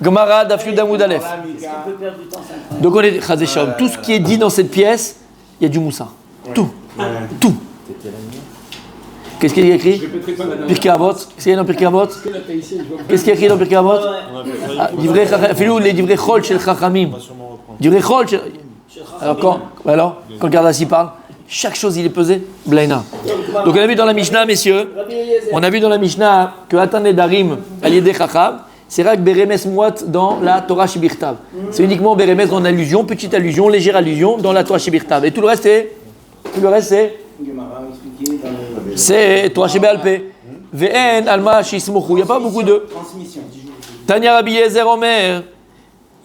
Gemara Daf Yud Amud Aleph. Donc on est Chazé Shalom. Tout ce qui est dit dans cette pièce, il y a du moussard. Tout. Qu'est-ce qu'il y a écrit? Pirkei Avot. Qu'est-ce qu'il y a dans Pirkei Avot? Qu'est-ce qu'il y a écrit dans Pirkei Avot? Les divrei chol shel chachamim. Divrei chol shel... Alors quand Gardassi parle, chaque chose il est pesé. Blaina. Donc on a vu dans la Mishnah, messieurs, on a vu dans la Mishnah que Atan Nedarim Aliyedei Chacham, c'est rak beremes muat dans la Torah Shebirtav. C'est uniquement beremes dans une allusion, petite allusion, légère allusion dans la Torah Shebirtav. Et tout le reste c'est Torah Shebal Peh. Ve'en alma shismochu. Il n'y a pas beaucoup de Tanya Rabbi Yezer Omer.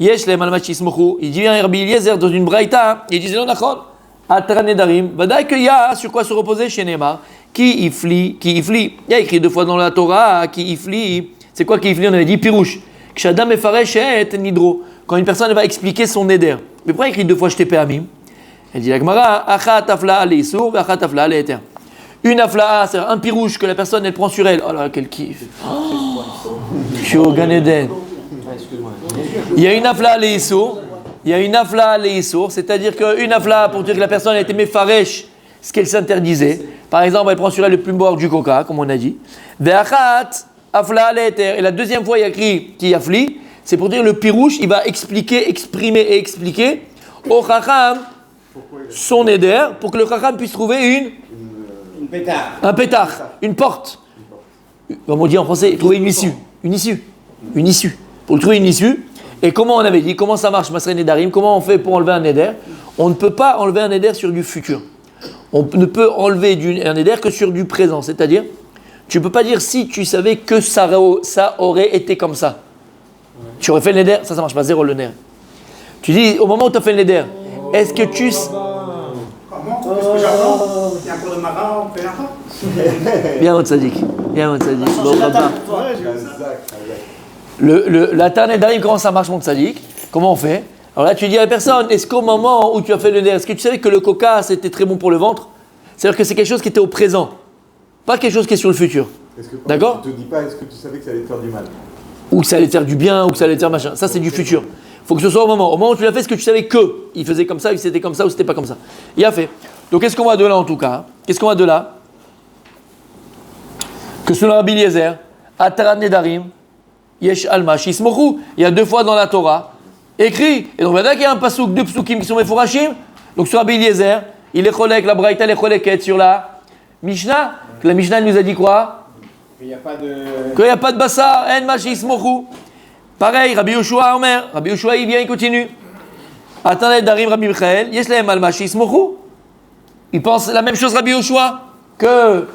Yesh lem alma shismochu. Il dit bien Rabbi Yezer dans une braïta, il disait non nachon. Atan Nedarim. Vadaï qu'il y a sur quoi se reposer chez Neymar. Qui ifli. Il y a écrit 2 fois dans la Torah qui ifli. C'est quoi qui ifli? On avait dit pirouche. Kshadam efaresh et nidro. Quand une personne va expliquer son neder. Mais pourquoi il écrit 2 fois j'te péamim? Elle dit la Gemara, achat afla leisur, achat afla leiter. Une afla, c'est un pirouche que la personne elle prend sur elle. Oh là, quel kiff. Je suis au Gan Eden. Il y a une afla leisur. Il y a une afla leisur, c'est-à-dire qu'une afla pour dire que la personne a été mefaresh, ce qu'elle s'interdisait. Par exemple, elle prend sur elle le plus boire du coca, comme on a dit. Ve'achat afla leiter. Et la deuxième fois, il y a écrit qui afli, c'est pour dire le pirouche, il va expliquer, exprimer et expliquer au chacham son éder pour que le chacham puisse trouver un pétard, une porte. Comme on dit en français, trouver une issue. Pour trouver une issue. Et comment on avait dit, comment ça marche, Masrei Nedarim, comment on fait pour enlever un éder? On ne peut pas enlever un éder sur du futur. On ne peut enlever un éder que sur du présent. C'est-à-dire, tu ne peux pas dire si tu savais que ça aurait été comme ça. Tu aurais fait le néder, ça marche pas, zéro le néder. Tu dis, au moment où tu as fait le néder, est-ce que tu... Comment? Qu'est-ce que j'apprends? Il y a encore le marin, on fait un Bien, mon tzaddik. Bon, papa. La Atan Nedarim, comment ça marche, mon tzaddik? Comment on fait? Alors là, tu dis à la personne, est-ce qu'au moment où tu as fait le néder, est-ce que tu savais que le coca, c'était très bon pour le ventre? C'est-à-dire que c'est quelque chose qui était au présent, pas quelque chose qui est sur le futur. D'accord? Tu ne te dis pas, est-ce que tu savais que ça allait te faire du mal? Ou que ça allait te faire du bien, ou que ça allait te faire machin. Ça, c'est du futur. Il faut que ce soit au moment. Au moment où tu l'as fait, est-ce que tu savais que il faisait comme ça, ou c'était comme ça, ou c'était pas comme ça? Il a fait. Donc, qu'est-ce qu'on voit de là en tout cas? Qu'est-ce qu'on voit de là? Que selon Rabbi Eliezer, Ataran Nedarim, Yesh Alma Shismochu, il y a 2 fois dans la Torah, écrit. Et donc, maintenant qu'il y a un pasouk, 2 psukim qui sont meforashim, donc sur Rabbi Eliezer, il est cholek, la braïta, les choleket sur la Mishnah. La Mishnah nous a dit quoi? Qu'il n'y a pas de bassar, en machi smochu. Pareil, Rabbi Yoshua Omer. Rabbi Yoshua, il vient, il continue. Attendez, Darim Rabbi Michael, Yeslem al machi smochu. Il pense la même chose, Rabbi Yoshua, que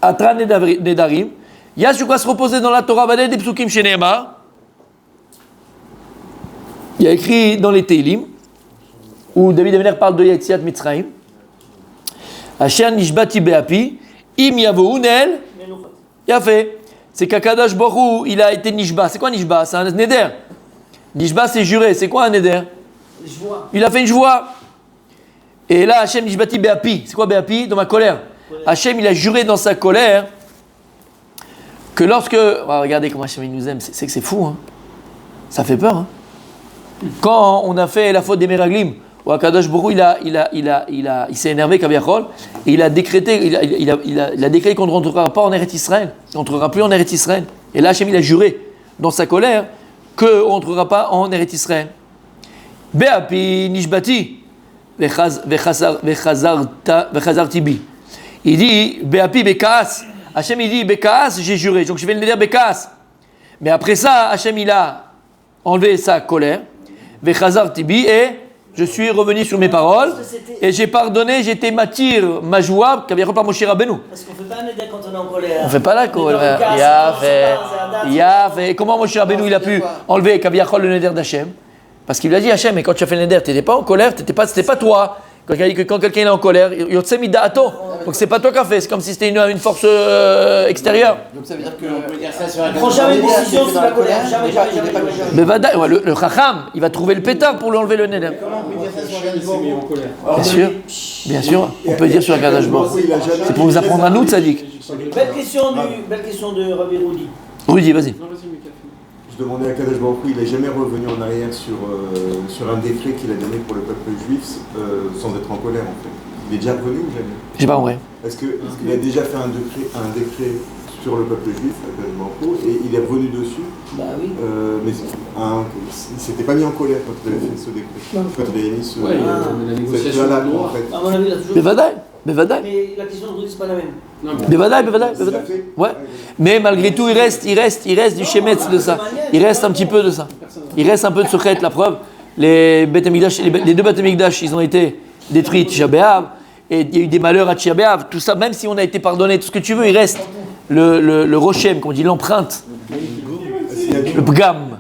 Atran Nedarim. Il y a sur quoi se reposer dans la Torah, Vadeh des psukim chez Nehemar. Il y a écrit dans les Teilim, où David Ameler parle de Yetziat Mitzrayim. Asher nishbati be'api, im yavounel. Il a fait. C'est qu'Akadosh Baruch Hu, il a été nishba. C'est quoi nishba? C'est un neder. Nishba, c'est juré. C'est quoi un neder? Il a fait une joie. Et là, Hachem nishbati be'api. C'est quoi be'api? Dans ma colère. Hachem, il a juré dans sa colère que lorsque... Oh, regardez comment Hachem nous aime. C'est que c'est fou. Hein. Ça fait peur. Hein. Quand on a fait la faute des Meraglim, où Akadosh Baruch Hu, il s'est énervé, Kaviachol, et il a décrété qu'on ne rentrera pas en Eretz Israël. On ne rentrera plus en Eretz Israël. Et là, Hachem, il a juré dans sa colère qu'on ne rentrera pas en Eretz Israël. Be'api nishbati vechazarti bi. Il dit Be'api bekaas. Hachem, il dit bekaas, j'ai juré. Donc je vais le dire bekaas. Mais après ça, Hachem, il a enlevé sa colère. Vechazarti bi et je suis revenu sur mes paroles et j'ai pardonné, j'étais matir, ma joie, qu'avait par Moshe Rabbeinu. Parce qu'on ne fait pas un éder quand on est en colère. On ne fait pas la colère. Il a fait. Comment Moshe Rabbeinu il a pu enlever Kaviachol le neder d'Hachem? Parce qu'il lui a dit Hachem, mais quand tu as fait le neder, tu n'étais pas en colère, c'était pas toi. Quand quelqu'un est en colère, Yotzem Midaato. Donc c'est pas toi qui as fait, c'est comme si c'était une force extérieure. Donc ça veut dire qu'on peut dire ça sur un Ne prends jamais de décision sous la colère. Jamais. Mais le Chacham, il va trouver le pétard pour lui enlever le neder. Comment on peut dire ça sur un niveau Bien sûr, on peut dire sur un Kadosh Baruch. C'est pour vous apprendre à nous, Tzadik. Belle question de Rabbi Rudi. Rudy, vas-y. je demandais à Kadosh Baruch Hu, il n'est jamais revenu en arrière sur un décret qu'il a donné pour le peuple juif sans être en colère en fait. Il est déjà revenu ou jamais? J'ai pas compris. Est-ce qu'il a déjà fait un décret sur le peuple juif, à Kadosh Baruch Hu, et il est revenu dessus? Bah oui. Mais il ne s'était pas mis en colère quand il avait fait ce décret. Quand il avait mis ce, Ouais, la cette négociation loi-là, de loi. en fait. À mon avis, il a toujours. Mais Vadaï. Mais la question de Rudy, c'est pas la même. Non, Mais Vadaï. Il l'a fait. Ouais. Mais malgré tout, il reste du Shemetz de ça. Il reste un petit peu de ça. Il reste un peu de secret. La preuve, les deux Beth Amikdash, ils ont été détruits Tisha B'Av, et il y a eu des malheurs à Tisha B'Av. Tout ça, même si on a été pardonné, tout ce que tu veux, il reste le Rochem, qu'on dit l'empreinte, le Bgam.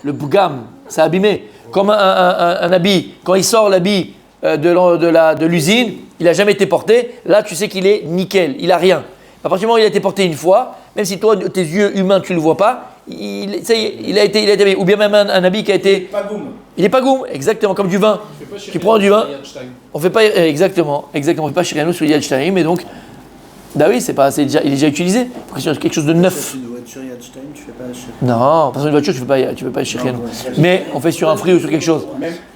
Le Bgam, c'est abîmé. Comme un habit, quand il sort l'habit de l'usine, il n'a jamais été porté, là tu sais qu'il est nickel, il n'a rien. À partir du moment où il a été porté une fois, même si toi, tes yeux humains, tu ne le vois pas, il a été, ou bien même un habit qui a été... Il n'est pas goum, exactement, comme du vin. Tu prends du vin, on ne fait pas, exactement, on ne fait pas Shiriano sur Yad Shtaim, mais donc, bah oui, il est déjà utilisé, il faut quelque chose de neuf. Une voiture Yad Shtaim, tu fais pas Non, parce qu'une voiture, tu ne fais pas Shiriano. Mais on fait sur un fruit ou sur quelque chose.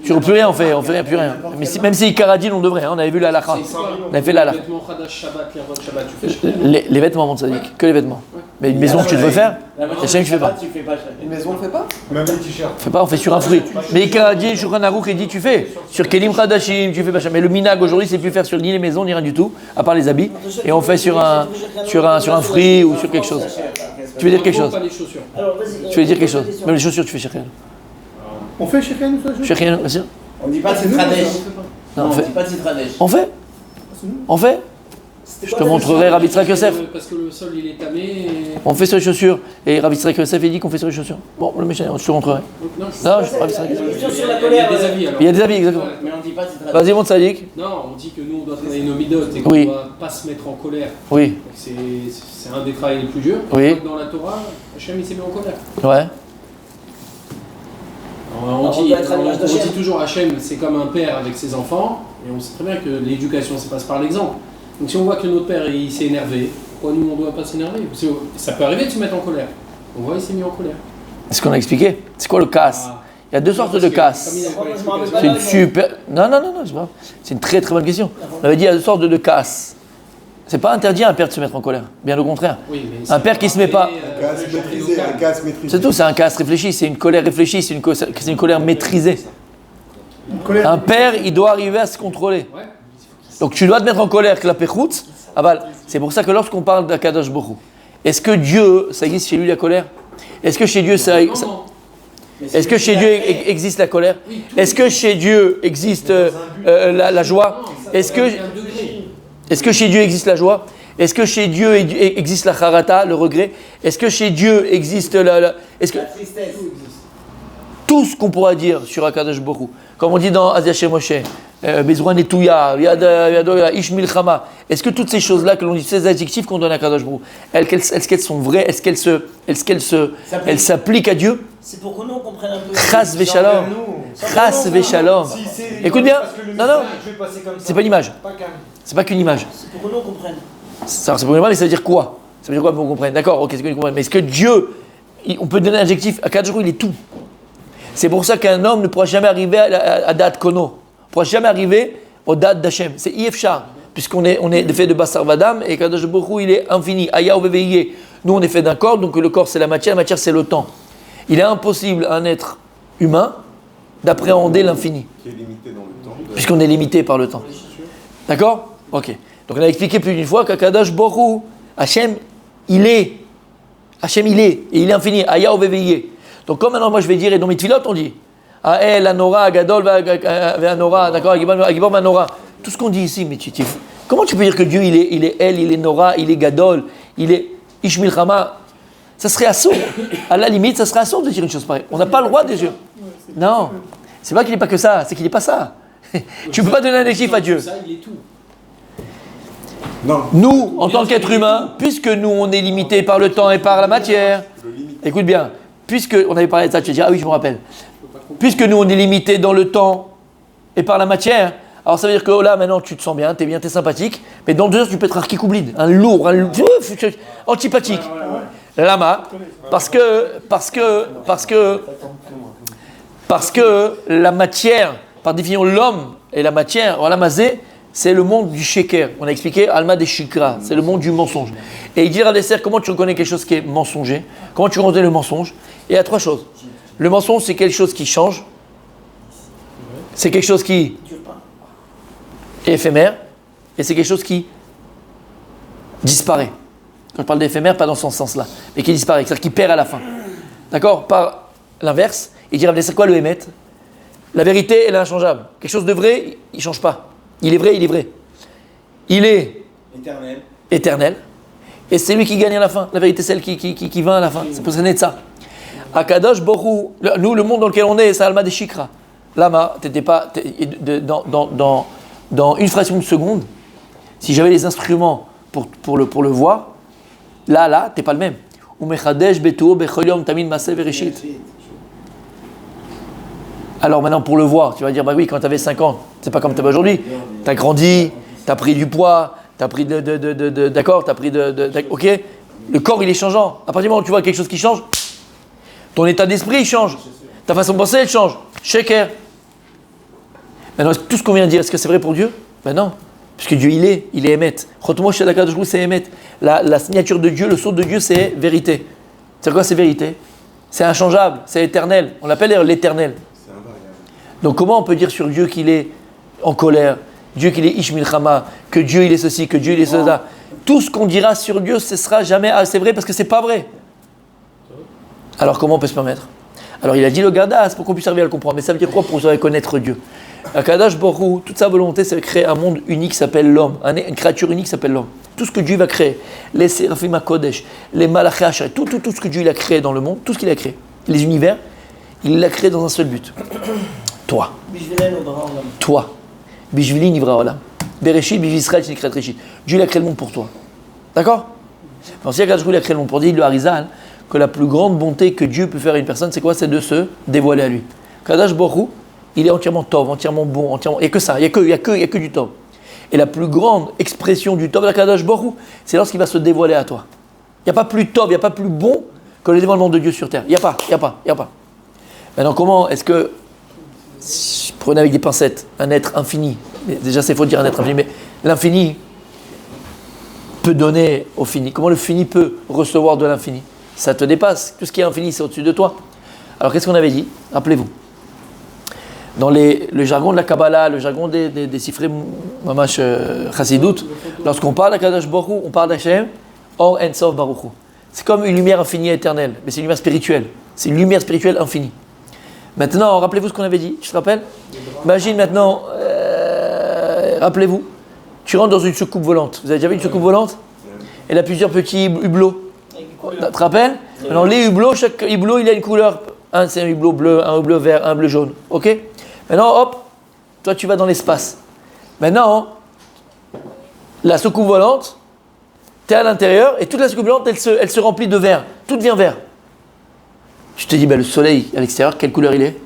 Sur plus rien, on fait plus rien. Mais même si Karadine, on devrait, on avait vu la halakha. On avait fait la halakha. Les vêtements, mon tzaddik, que les vêtements. Mais une maison que tu devrais faire, Hachem, tu fais pas. Une maison, on fait pas? Même les t-shirts. Fais pas, on fait sur un fruit. Mais Karadine, Shulchan Aruch, il dit tu fais. Sur Kelim Khadashim, tu fais pas. Mais le minag aujourd'hui, c'est plus faire sur ni les maisons, ni rien du tout, à part les habits. Et on fait sur un fruit ou sur quelque chose. Tu veux dire quelque chose? Pas les chaussures. Alors, vas-y. Tu veux dire quelque chose? Même les chaussures, tu fais Shiriano. On fait chez nous ça? Shiriano, bien sûr. On dit pas de Tradèche. Non, On on fait. dit pas de Tradèche. On fait. On fait. Je te montrerai Rabbi Tzrak Yosef. Parce que le sol il est tamé. Et... On fait sur les chaussures. Et Rabbi Tzrak Yosef, il dit qu'on fait sur les chaussures. Bon, le méchant, je te montrerai. Non, Non, Rabbi Tzrak Yosef. Question sur la il y a colère. des avis alors. Il y a des habits, exactement. Mais on dit pas de Tradèche. Vas-y, mon tzaddik. Non, on dit que nous on doit travailler nos midotes et qu'on Oui. ne doit pas se mettre en colère. Oui, Donc, c'est un des travaux les plus durs. Oui. Donc, dans la Torah, Hachem il s'est mis en colère. ouais. On On dit, doit être à l'image on d'Hachem. dit toujours Hachem c'est comme un père avec ses enfants. Et on sait très bien que l'éducation ça passe par l'exemple. Donc si on voit que notre père il s'est énervé, pourquoi nous on ne doit pas s'énerver? Parce que ça peut arriver de se mettre en colère. On voit il s'est mis en colère. C'est ce qu'on a expliqué. C'est quoi le casse? Ah. Il y a deux sortes de casse. C'est une super. Non, c'est pas. C'est une très très bonne question. On avait dit il y a deux sortes de casse. C'est pas interdit à un père de se mettre en colère. Bien au contraire. Oui, mais Un père qui se met pas. Un casse maîtrisé. C'est tout, c'est un casse réfléchi, c'est une colère réfléchie, c'est une colère maîtrisée. Un père, il doit arriver à se contrôler. Ouais. Donc tu dois te mettre en colère que la péchoute. C'est pour ça que lorsqu'on parle d'Akadosh Borou, est-ce que Dieu, ça existe chez lui la colère? Est-ce que chez Dieu Non. est-ce que chez Dieu existe la colère? Est-ce que chez Dieu existe la joie? Est-ce que chez Dieu existe la joie? Est-ce que chez Dieu existe la charata, le regret? Est-ce que chez Dieu existe est-ce que La tristesse. tout ce qu'on pourra dire sur Akadosh Borou, comme on dit dans Aziaché Moshe, Bezouan Netouya, Ish Milchama, est-ce que toutes ces choses-là que l'on dit, ces adjectifs qu'on donne à Akadosh Borou, est-ce qu'elles sont vraies? Est-ce qu'elles s'appliquent à Dieu? C'est pour que nous on comprenne un peu. Chas Veshalom. Chas Veshalom. Écoute bien. Non, c'est pas une image. C'est pas qu'une image. C'est pour que nous on comprenne. C'est pour une image, mais ça veut dire quoi? Ça veut dire quoi pour qu'on comprenne? D'accord, ok, c'est qu'on comprenne. Mais est-ce que Dieu, on peut donner un adjectif à Akadosh Borou, il est tout. C'est pour ça qu'un homme ne pourra jamais arriver à date Kono. Ne pourra jamais arriver aux dates d'Hachem. C'est Yefchar, puisqu'on est fait de Bassar Vadam et Kadosh Baruch Hu, il est infini. Aya Oveveye. Nous, on est fait d'un corps, donc le corps c'est la matière c'est le temps. Il est impossible à un être humain d'appréhender l'infini, Qui est limité dans le temps. puisqu'on est limité par le temps. D'accord? Ok. Donc on a expliqué plus d'une fois qu'Akadosh Baruch Hu, Hachem, il est. Hachem, il est. Et il est infini. Aya Oveveye. Donc comme maintenant moi je vais dire, et dans mes tfilotes on dit Ael, Anora, Agadol, Anora, d'accord, Agibor, Anora. Tout ce qu'on dit ici, mais comment tu peux dire que Dieu il est El, il est Nora, il est Gadol, il est Ishmil Chama? Ça serait assourd. À la limite, ça serait assourd de dire une chose pareille. On n'a pas le droit de dire. Non, c'est pas qu'il n'est pas que ça, c'est qu'il n'est pas ça. Tu ne peux pas donner un adjectif à Dieu. Ça, il est tout. Non. Nous, en tant qu'être humain, puisque nous on est limité par le temps et par la matière, écoute bien. Puisque, on avait parlé de ça, tu vas dire, ah oui, je me rappelle. Puisque nous, on est limité dans le temps et par la matière, alors ça veut dire que là, maintenant, tu te sens bien, t'es sympathique, mais dans 2 heures, tu peux être un kikoublid, un lourd, antipathique. Lama, parce que la matière, par définition, l'homme et la matière, Olamazé, c'est le monde du sheker. On a expliqué Alma des Shikra, c'est le monde du mensonge. Et il dit à l'essai, comment tu reconnais quelque chose qui est mensonger? Comment tu reconnais le mensonge? Et il y a trois choses. Le mensonge, c'est quelque chose qui change. C'est quelque chose qui est éphémère. Et c'est quelque chose qui disparaît. Quand je parle d'éphémère, pas dans ce sens-là, mais qui disparaît, c'est-à-dire qui perd à la fin. D'accord? Par l'inverse, il dit, c'est quoi le émet? La vérité, elle est inchangeable. Quelque chose de vrai, il ne change pas. Il est vrai, il est vrai. Il est éternel. Et c'est lui qui gagne à la fin. La vérité, c'est celle qui vint à la fin. C'est pour ça que ça. Akadosh Borou, nous, le monde dans lequel on est, c'est Alma des Shikra. Lama, t'étais pas. Dans une fraction de seconde, si j'avais les instruments pour le voir, là, t'es pas le même. Alors maintenant, pour le voir, tu vas dire, bah oui, quand tu avais 5 ans, c'est pas comme tu as aujourd'hui. Tu as grandi, tu as pris du poids, tu as pris d'accord, tu as pris ok. Le corps, il est changeant. À partir du moment où tu vois quelque chose qui change, ton état d'esprit, il change. Ta façon de penser, elle change. Sheker. Maintenant, tout ce qu'on vient de dire, est-ce que c'est vrai pour Dieu? Ben non. Puisque Dieu, il est émet. Chotmo Shadaka de c'est émet. La signature de Dieu, le sceau de Dieu, c'est vérité. C'est quoi, c'est vérité? C'est inchangeable, c'est éternel. On l'appelle l'éternel. Donc comment on peut dire sur Dieu qu'il est en colère, Dieu qu'il est Ish Milchama, que Dieu il est ceci, que Dieu il est cela? Tout ce qu'on dira sur Dieu, ce sera jamais assez vrai parce que c'est pas vrai. Alors comment on peut se permettre? Alors il a dit le Gardas pour qu'on puisse arriver à le comprendre. Mais ça veut dire quoi pour connaître Dieu? Akadosh Borou, toute sa volonté, c'est de créer un monde unique qui s'appelle l'homme, une créature unique qui s'appelle l'homme. Tout ce que Dieu va créer, les Séraphim HaKodesh, les Malachim HaSharet, tout ce que Dieu il a créé dans le monde, tout ce qu'il a créé, les univers, il l'a créé dans un seul but. Toi. Toi. Bishvili Nivra Olam. Bereshit, Biv Israël, Shnikret Reshit. Dieu il a créé le monde pour toi. D'accord? Alors si Akadosh Borou il a créé le monde pour dire, il lui Harizal, que la plus grande bonté que Dieu peut faire à une personne, c'est quoi? C'est de se dévoiler à lui. Akadosh Borou, il est entièrement tov, entièrement bon, entièrement. Il n'y a que ça, il n'y a que du tov. Et la plus grande expression du tov d'Akadosh Borou, c'est lorsqu'il va se dévoiler à toi. Il n'y a pas plus tov, il n'y a pas plus bon que le dévoilement de Dieu sur terre. Il n'y a pas. Maintenant, comment est-ce que, prenez avec des pincettes, un être infini, déjà c'est faux de dire un être infini, mais l'infini peut donner au fini. Comment le fini peut recevoir de l'infini? Ça te dépasse. Tout ce qui est infini, c'est au-dessus de toi. Alors qu'est-ce qu'on avait dit? Rappelez-vous. Dans le jargon de la Kabbalah, le jargon des cifrés mamash chassidout, lorsqu'on parle d'Akadosh Baruch Hu, on parle d'Hachem, Or En Sof Baruch Hu. C'est comme une lumière infinie et éternelle, mais c'est une lumière spirituelle. C'est une lumière spirituelle infinie. Maintenant, rappelez-vous ce qu'on avait dit, tu te rappelles? Imagine maintenant, rappelez-vous, tu rentres dans une soucoupe volante. Vous avez déjà vu une soucoupe volante? Elle a plusieurs petits hublots. Tu te rappelles? Maintenant, les hublots, chaque hublot, il a une couleur. Un, c'est un hublot bleu, un hublot vert, un bleu jaune. Ok? Maintenant, hop, toi, tu vas dans l'espace. Maintenant, la soucoupe volante, tu es à l'intérieur et toute la soucoupe volante, elle se remplit de vert. Tout devient vert. Tu te dis, le soleil à l'extérieur, quelle couleur il est?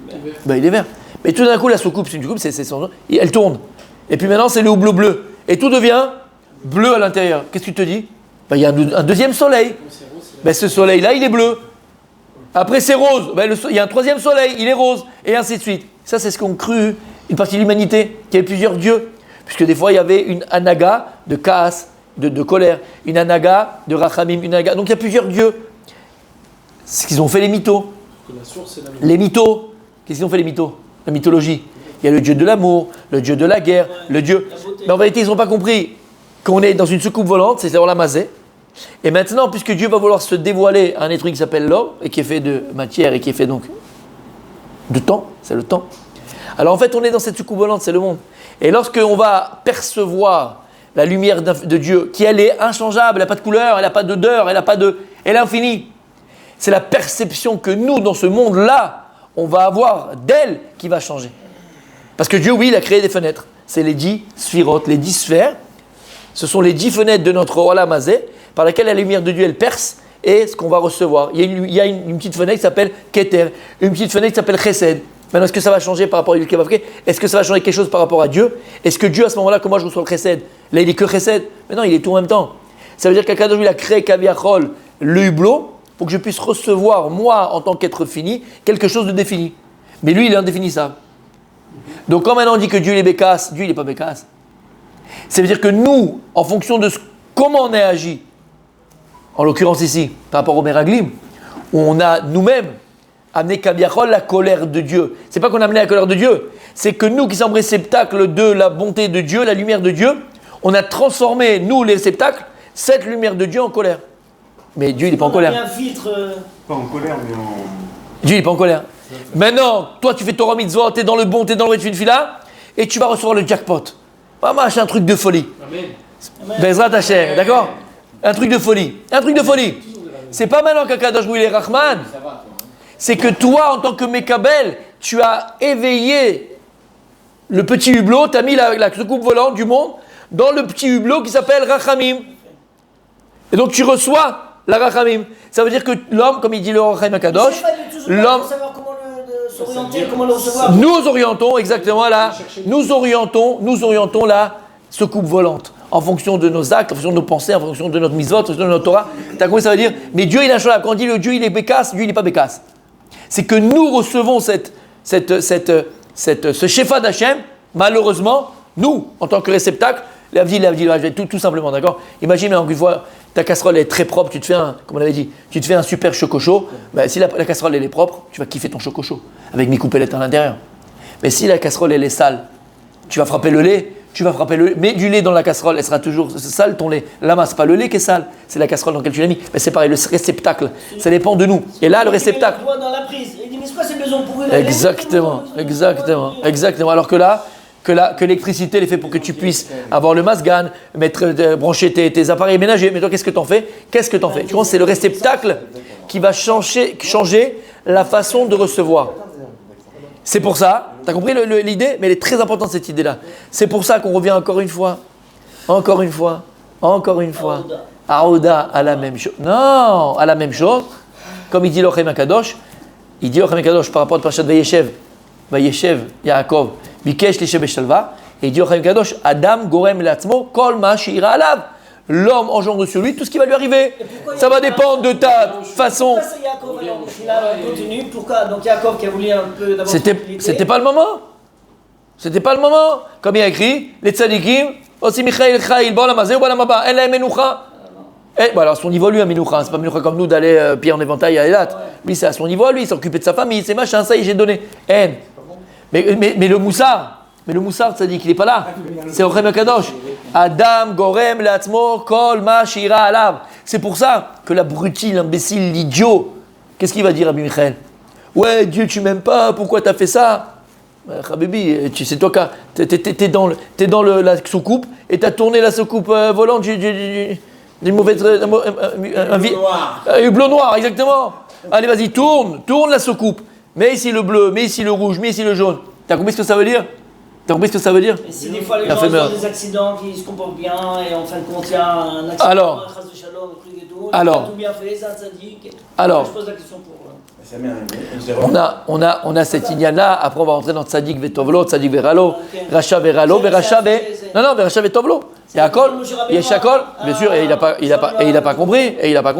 Il est vert. Mais tout d'un coup, la soucoupe, c'est une soucoupe, elle tourne. Et puis maintenant, c'est le hublot bleu. Et tout devient bleu à l'intérieur. Qu'est-ce que tu te dis? Il y a un deuxième soleil. Ce soleil-là, il est bleu. Après, c'est rose. Il y a un troisième soleil, il est rose. Et ainsi de suite. Ça, c'est ce qu'ont cru une partie de l'humanité, qu'il y avait plusieurs dieux. Puisque des fois, il y avait une anaga de kaas, de colère, une anaga de rachamim, une anaga. Donc, il y a plusieurs dieux. C'est ce qu'ils ont fait les mythos. Les mythos. Qu'est-ce qu'ils ont fait les mythos? La mythologie. Il y a le dieu de l'amour, le dieu de la guerre, le dieu... Mais en vérité, ils n'ont pas compris qu'on est dans une soucoupe volante, c'est la mazé. Et maintenant, puisque Dieu va vouloir se dévoiler à un être qui s'appelle l'homme, et qui est fait de matière, et qui est fait donc de temps, c'est le temps. Alors en fait, on est dans cette soucoupe volante, c'est le monde. Et lorsqu'on va percevoir la lumière de Dieu, qui elle est inchangeable, elle n'a pas de couleur, elle n'a pas d'odeur, elle est infinie. C'est la perception que nous, dans ce monde-là, on va avoir d'elle qui va changer. Parce que Dieu, oui, il a créé des fenêtres. C'est les 10 sphirotes, les 10 sphères. Ce sont les 10 fenêtres de notre Olam Hazé, par laquelle la lumière de Dieu, elle perce, et ce qu'on va recevoir. Il y a une petite fenêtre qui s'appelle Keter, une petite fenêtre qui s'appelle Chesed. Maintenant, est-ce que ça va changer par rapport à Dieu qui va faire? Est-ce que ça va changer quelque chose par rapport à Dieu? Est-ce que Dieu, à ce moment-là, comment je reçois le Chesed? Là, il est que Chesed. Mais non, il est tout en même temps. Ça veut dire qu'Akadosh, il a créé Kaviachol, le hublot, pour que je puisse recevoir, moi, en tant qu'être fini, quelque chose de défini. Mais lui, il est indéfinissable. Donc quand maintenant on dit que Dieu il est bécasse, Dieu il n'est pas bécasse. Ça veut dire que nous, en fonction de comment on a agi, en l'occurrence ici, par rapport au Meraglim, où on a nous-mêmes amené Kabiachol la colère de Dieu. C'est pas qu'on a amené la colère de Dieu, c'est que nous qui sommes réceptacles de la bonté de Dieu, la lumière de Dieu, on a transformé, nous les réceptacles, cette lumière de Dieu en colère. Mais Dieu il n'est pas en colère. Il y a un filtre. Pas en colère, mais en. Dieu il n'est pas en colère. Maintenant, toi tu fais Torah Mitzvot, tu es dans le bon, tu es dans le Fila, et tu vas recevoir le jackpot. Vraiment, c'est un truc de folie. Amen. Bezrat Hashem, d'accord? Un truc de folie. Un truc de folie. C'est pas maintenant qu'Akadosh il est Rahman. C'est que toi, en tant que Mekabel, tu as éveillé le petit hublot, tu as mis la soucoupe volante du monde dans le petit hublot qui s'appelle Rachamim. Et donc tu reçois la Rachamim. Ça veut dire que l'homme, comme il dit le Rachaim Akadosh, l'homme. S'orienter, comment le recevoir. Nous orientons exactement là, nous orientons la soucoupe volante en fonction de nos actes, en fonction de nos pensées, en fonction de notre mitzvot, en fonction de notre Torah. T'as compris ça veut dire? Mais Dieu il a un choix. Quand on dit le Dieu il est bécasse, Dieu il n'est pas bécasse. C'est que nous recevons ce shefa d'Hachem, malheureusement, nous, en tant que réceptacle, tout simplement, d'accord? Imagine une fois, ta casserole est très propre, tu te fais comme on avait dit, tu te fais un super choco chaud. Ben, si la casserole elle est propre, tu vas kiffer ton choco chaud avec mes coupelettes à l'intérieur. Mais si la casserole elle est sale, tu vas frapper le lait, mets du lait dans la casserole, elle sera toujours sale ton lait. La masse, c'est pas le lait qui est sale, c'est la casserole dans laquelle tu l'as mis. Mais c'est pareil, le réceptacle, ça dépend de nous. Et là, le réceptacle. Il met le doigt dans la prise. Il dit, mais c'est quoi ces besoins pour vous? Exactement. Alors que là, que l'électricité elle est faite pour que tu puisses avoir le masgan, brancher tes appareils ménagers. Mais toi, qu'est-ce que tu en fais? Tu vois, c'est le réceptacle qui va changer la façon de recevoir. C'est pour ça, tu as compris l'idée? Mais elle est très importante cette idée-là. C'est pour ça qu'on revient encore une fois, Aouda à la même chose. Non, à la même chose. Comme il dit l'Ochem Akadosh, par rapport à Parashat Vayeshev Yaakov, Bikesh Lishe Beshalva, et il dit Ochem Akadosh, Adam Gorem Latzmo, Kol Ma Sheira Alav. L'homme engendre sur lui tout ce qui va lui arriver. Ça va dépendre de ta façon. Pourquoi c'est Yaakov alors? Il continue. Pourquoi? Donc Yaakov qui a voulu un peu d'abord. C'était pas le moment. Comme il a écrit, les tzadikim, aussi Michael Chaïl, Baolam Hazeh, Baolam Haba, Elle a Menoucha. Alors, à son niveau, lui, un Menoucha, c'est pas Menoucha comme nous d'aller pied en éventail à Elat. Lui, c'est à son niveau, lui, il s'occupait de sa famille, c'est machin, ça y est, j'ai donné. Mais le Moussard, tzadik, il n'est pas là. C'est Ochem Akadosh. Adam Gorem Leatzmo Kol Ma Shira Alav. C'est pour ça que l'abruti, l'imbécile, l'idiot, qu'est-ce qu'il va dire à Rabbi Michael? Ouais, Dieu, tu m'aimes pas, pourquoi t'as fait ça? Habibi, c'est toi qui t'es dans la soucoupe et t'as tourné la soucoupe volante du mauvais. Un hublot noir, exactement. Allez, vas-y, tourne la soucoupe. Mets ici le bleu, mets ici le rouge, mets ici le jaune. T'as compris ce que ça veut dire? Et si des fois les gens ont des accidents qui se comportent bien et en fin de compte il y a un accident, un trace de shalom, un truc et tout, il a tout bien fait, ça dit. Je pose la question pour. On a cette ignana, après on va rentrer dans Tzadik Vetovlo, Tzadik Veralo, Racha Veralo, Veracha Vetovlo. Il y a Akol, il y a Shakol, bien sûr, et il n'a pas compris. Alors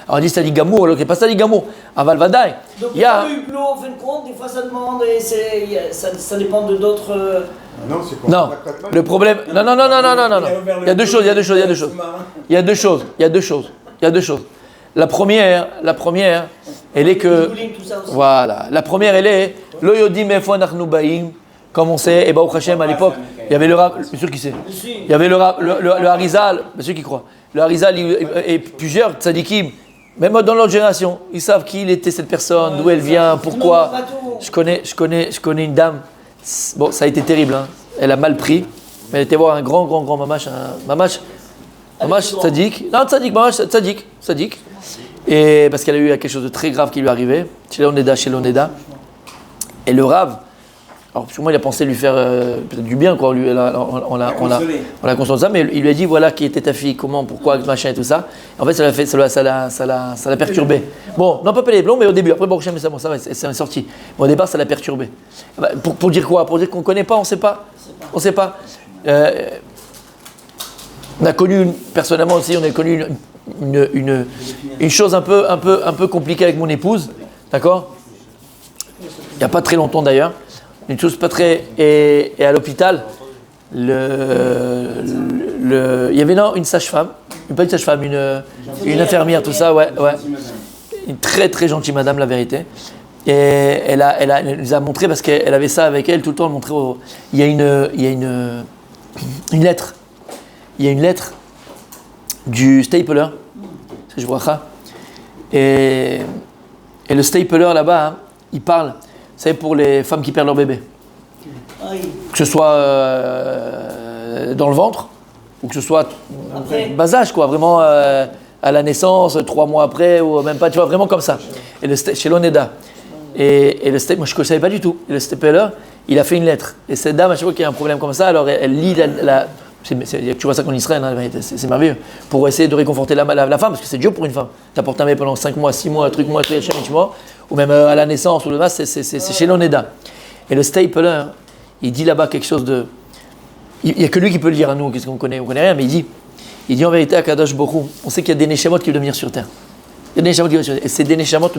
on dit Tzadik Gamour, alors qu'il n'est pas Tzadik Gamour, Aval Vadaï. Donc il y a le hublot, en fin de compte, des fois ça demande, et ça dépend de d'autres. Non, c'est quoi? Non, le problème. Non. Il y a deux choses. La première, elle est que. Voilà. La première, elle est. Lo yodim efo anachnu baim. Comme on sait, et Baruch Hashem à l'époque, il y avait le Rav, bien sûr qui sait. Il y avait le Harizal, bien sûr qui croit. Le Harizal et plusieurs tzadikim, même dans notre génération, ils savent qui il était cette personne, d'où elle vient, pourquoi. Je connais une dame. Bon, ça a été terrible, hein. Elle a mal pris, mais elle était voir un grand mamash tzadik. Non, tzadik. Et parce qu'elle a eu quelque chose de très grave qui lui est arrivé, chez l'Oneda. Et le Rav, alors sûrement il a pensé lui faire peut-être du bien, quoi. On l'a consolé de ça, mais il lui a dit voilà qui était ta fille, comment, pourquoi, machin et tout ça. En fait, ça l'a perturbé. Bon, non pas les blonds, mais au début. Après, bon, ça va, c'est sorti. Mais au départ, ça l'a perturbé. Pour dire quoi? Pour dire qu'on ne connaît pas, on ne sait pas. On a connu personnellement aussi, une chose un peu compliquée avec mon épouse, d'accord? Il n'y a pas très longtemps d'ailleurs. Une chose pas très... Et à l'hôpital, il y avait une sage-femme, pas une sage-femme, une infirmière, tout ça, ouais. Une très très gentille madame, la vérité. Et elle nous a montré, parce qu'elle avait ça avec elle, tout le temps, elle montrait il y a une lettre. Il y a une lettre du stapler, c'est je vois ça. Et le stapler là-bas, hein, il parle, c'est pour les femmes qui perdent leur bébé. Que ce soit dans le ventre, ou que ce soit bas âge, quoi, vraiment à la naissance, 3 mois après, ou même pas, tu vois, vraiment comme ça. Et chez l'Oneda. Et le stapler, moi je ne savais pas du tout. Et le stapler, il a fait une lettre. Et cette dame, à chaque fois qu'il y a un problème comme ça, alors elle lit tu vois ça qu'en Israël, hein, c'est merveilleux. Pour essayer de réconforter la femme, parce que c'est dur pour une femme. T'apportes un bébé pendant 5 mois, 6 mois, un truc, ou même à la naissance, ou le masque, c'est chez l'Oneda. Et le stapler, il dit là-bas quelque chose de... Il n'y a que lui qui peut le dire à nous, qu'est-ce qu'on connaît, on ne connaît rien, mais il dit en vérité à Kadosh Borou, on sait qu'il y a des neshamot qui veulent venir sur terre. Il y a des neshamot qui veulent venir sur terre. Et c'est des neshamot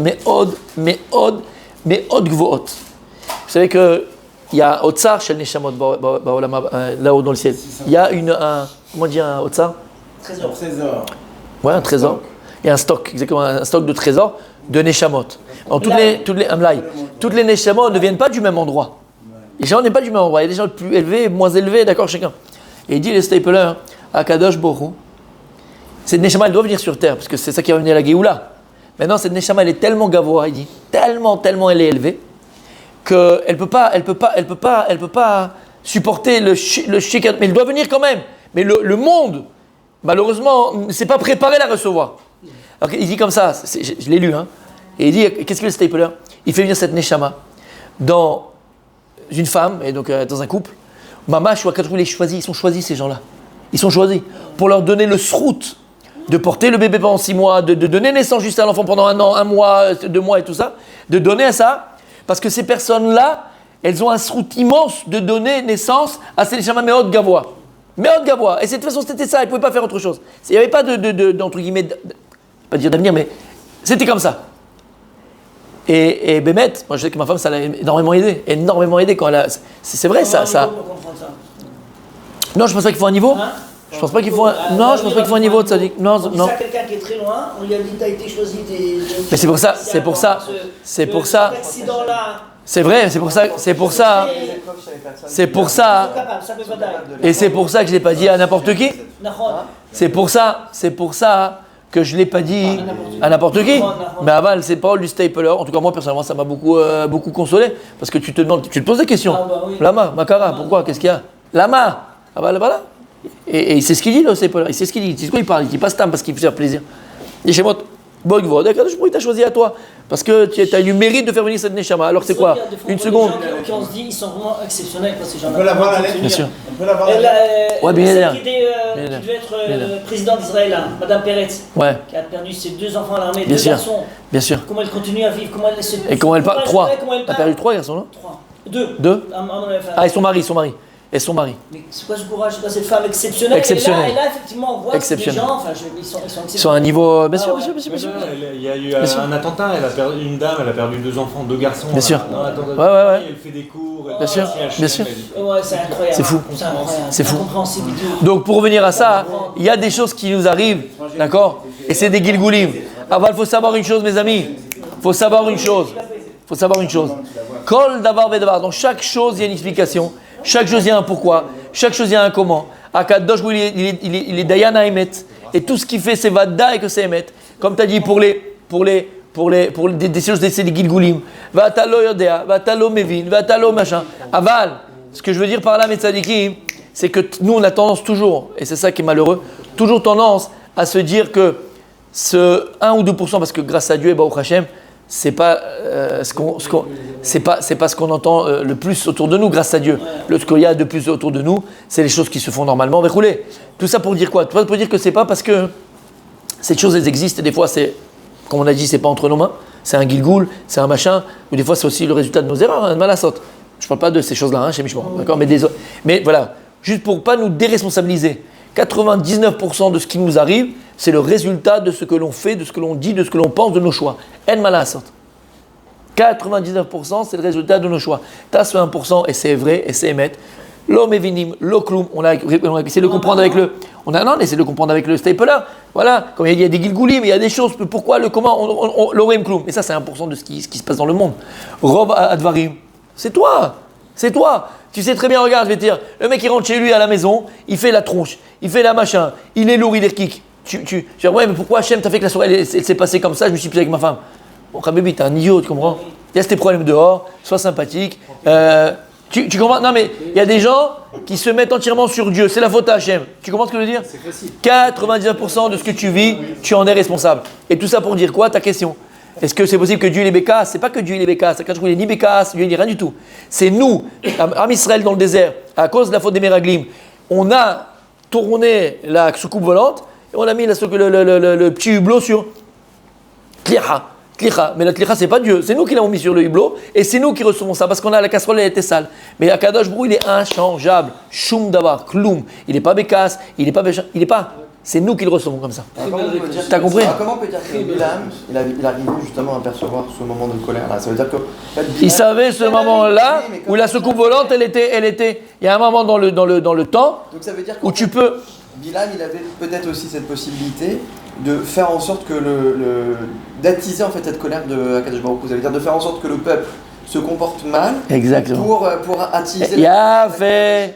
me'od gvoot. Vous savez que il y a Otsar chez le neshamot là-haut dans le ciel. Il y a comment dire un Otsar? Trésor. Ouais, un trésor. Il y a un stock, exactement, un stock de trésors de neshamot. Toutes les neshamot ne viennent pas du même endroit. Les gens n'est pas du même endroit. Il y a des gens plus élevés, moins élevés, d'accord, chacun. Et il dit les stapler à Kadosh Borou, cette neshama elle doit venir sur terre, parce que c'est ça qui va venir à la Géoula. Maintenant cette neshama elle est tellement gavoa, il dit, tellement elle est élevée qu'elle peut pas supporter le shik, mais elle doit venir quand même. Mais le monde, malheureusement, ne s'est pas préparé à la recevoir. Alors il dit comme ça, je l'ai lu, hein. Et il dit, qu'est-ce que le stapler? Il fait venir cette neshama dans une femme, et donc dans un couple. Mamash ou Akatrou, ils sont choisis ces gens-là. Ils sont choisis pour leur donner le srout de porter le bébé pendant 6 mois, de donner naissance juste à l'enfant pendant 1 an, 1 mois, 2 mois et tout ça, de donner à ça, parce que ces personnes-là, elles ont un srout immense de donner naissance à ces Neshama Meod Gavoa. Meod Gavoa. Et de toute façon, c'était ça, elles ne pouvaient pas faire autre chose. Il n'y avait pas d'entre guillemets, pas dire d'avenir, mais c'était comme ça. Et Bémet, moi je sais que ma femme, ça l'a énormément aidé quand elle a... C'est vrai, ça... Non, je pense pas qu'il faut un niveau. Hein? Je pense pas qu'il faut un... Non, je pense pas qu'il faut un niveau de sadique. Non. Ça, quelqu'un qui est très loin, on lui a dit t'as été choisi des... Mais c'est pour ça. C'est vrai, c'est pour ça. Et c'est pour ça que je l'ai pas dit à n'importe qui. C'est pour ça que je l'ai pas dit à n'importe qui. Mais aval, c'est pas du stapler. En tout cas, moi personnellement, ça m'a beaucoup consolé, parce que tu te poses des questions. Lama, Makara, pourquoi? Qu'est-ce qu'il y a? Lama, aval, voilà. Et c'est ce qu'il dit, le stapler. Il sait ce qu'il dit. C'est quoi il parle? Il dit pas stam parce qu'il veut faire plaisir. Il dit chez moi, d'accord, je t'a choisi à toi. Parce que tu as eu le mérite de faire venir cette Neshama. Alors c'est quoi? Une seconde. Qui on se dit, ils sont vraiment exceptionnels. Parce que On peut l'avoir à l'aide. Bien sûr. On peut l'avoir à l'aide. Ouais, bien celle qui devait être président d'Israël, là, Madame Peretz, Ouais. qui a perdu ses 2 enfants à l'armée, Bien 2 sûr. garçons. Bien sûr. Comment elle continue à vivre, comment elle se... Et comment elle parle? 3. Comment elle T'as perdu 3 garçons, non? 3. 2. 2. Ah, et son mari. Et son mari. Mais c'est quoi ce courage? C'est quoi cette femme exceptionnelle? Exceptionnelle. Et là, effectivement, on voit que les gens, enfin, ils sont exceptionnels. Sur un niveau... Bien sûr. Il y a eu un attentat, une dame, elle a perdu 2 enfants, 2 garçons. Bien sûr. Ouais. Elle fait des cours. Bien sûr. Ouais, c'est incroyable. C'est fou. C'est fou. Incompréhensible. Donc pour revenir à ça, il y a des choses qui nous arrivent, d'accord? Et c'est des gilgoulim. Aval, il faut savoir une chose, mes amis. Il faut savoir une chose. Kol davar vedavar. Dans chaque chose, il y a une explication. Chaque chose, il y a un pourquoi. Chaque chose, il y a un comment. Akadosh, il est Dayan à Emet. Et tout ce qu'il fait, c'est Vada et que c'est Emet. Comme tu as dit, pour des choses, c'est des gilgoulim. Vatalo yodea, vatalo mevin, vatalo machin. Aval, ce que je veux dire par là, mes tzadikim, c'est que nous, on a tendance toujours, et c'est ça qui est malheureux, toujours tendance à se dire que ce 1 ou 2%, parce que grâce à Dieu, et Baruch Hashem, c'est pas ce qu'on entend le plus autour de nous, grâce à Dieu. Ce qu'il y a de plus autour de nous, c'est les choses qui se font normalement. Rouler. Tout ça pour dire quoi? Tout ça pour dire que c'est pas parce que ces choses elles existent, et des fois c'est, comme on a dit, c'est pas entre nos mains, c'est un gilgoul, c'est un machin, ou des fois c'est aussi le résultat de nos erreurs, un malasot. Je parle pas de ces choses-là, chez Mishmor, d'accord, mais voilà, juste pour pas nous déresponsabiliser. 99% de ce qui nous arrive, C'est le résultat de ce que l'on fait, de ce que l'on dit, de ce que l'on pense, de nos choix. En malasot. 99% c'est le résultat de nos choix. T'as ce 1% et c'est vrai et c'est émettre. L'homme est vinim, l'ocloum, on a essayé de le comprendre avec le. On a essayé de le comprendre avec le stapler. Voilà, comme il y a des gilgoulim, mais il y a des choses. Pourquoi, le comment, l'orem kloum. Et ça, c'est 1% de ce qui se passe dans le monde. Rob advarim, c'est toi. C'est toi. Tu sais très bien, regarde, je vais te dire, le mec il rentre chez lui à la maison, il fait la tronche, il fait la machin, il est lourd, il est kick. Tu dis, ouais, mais pourquoi Hachem t'as fait que la soirée elle s'est passée comme ça, je me suis pris avec ma femme. Bon, Khabibi, t'es un idiot, tu comprends? Il y a tes problèmes dehors, sois sympathique. Tu comprends? Non, mais il y a des gens qui se mettent entièrement sur Dieu. C'est la faute à Hachem. Tu comprends ce que je veux dire? 99% de ce que tu vis, tu en es responsable. Et tout ça pour dire quoi? Ta question. Est-ce que c'est possible que Dieu il est bécasse? C'est pas que Dieu il est bécasse. C'est il est ni bécasse, Dieu il est rien du tout. C'est nous, Am Israël dans le désert, à cause de la faute des Meraglim, on a tourné la soucoupe volante et on a mis le petit hublot sur Tlicha. Mais la tlicha, c'est pas Dieu, c'est nous qui l'avons mis sur le hublot et c'est nous qui recevons ça parce qu'on a la casserole, elle était sale. Mais Akadosh Brou, il est inchangeable. Shum davar, kloum. Il n'est pas bécasse, il n'est pas bécha, il n'est pas. C'est nous qui le recevons comme ça. T'as compris? Comment on peut dire que Bilam, il arrivait justement à percevoir ce moment de colère là? Ça veut dire que. Il savait ce moment-là où la soucoupe volante, elle était. Il y a un moment dans le temps. Donc ça veut dire où tu peux. Bilam, il avait peut-être aussi cette possibilité de faire en sorte que d'attiser en fait cette colère de Akadosh Baruch Hu. Ça veut dire de faire en sorte que le peuple se comporte mal. Exactement. Pour attiser. Yafé.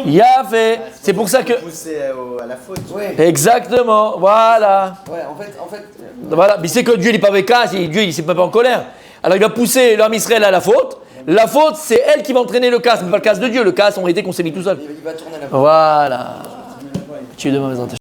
Yafé. C'est pour ça que. Pousser à la faute. Ouais. Exactement. Voilà. Ouais, en fait. Voilà. Mais c'est que Dieu n'est pas bécasse, Dieu il s'est pas en colère. Alors il va pousser l'homme Israël à la faute. La faute, c'est elle qui va entraîner le casse, mais pas le casse de Dieu. Le casse, en réalité, qu'on s'est mis tout seul. Il va tourner la faute. Voilà. Tu es de mauvaise intention.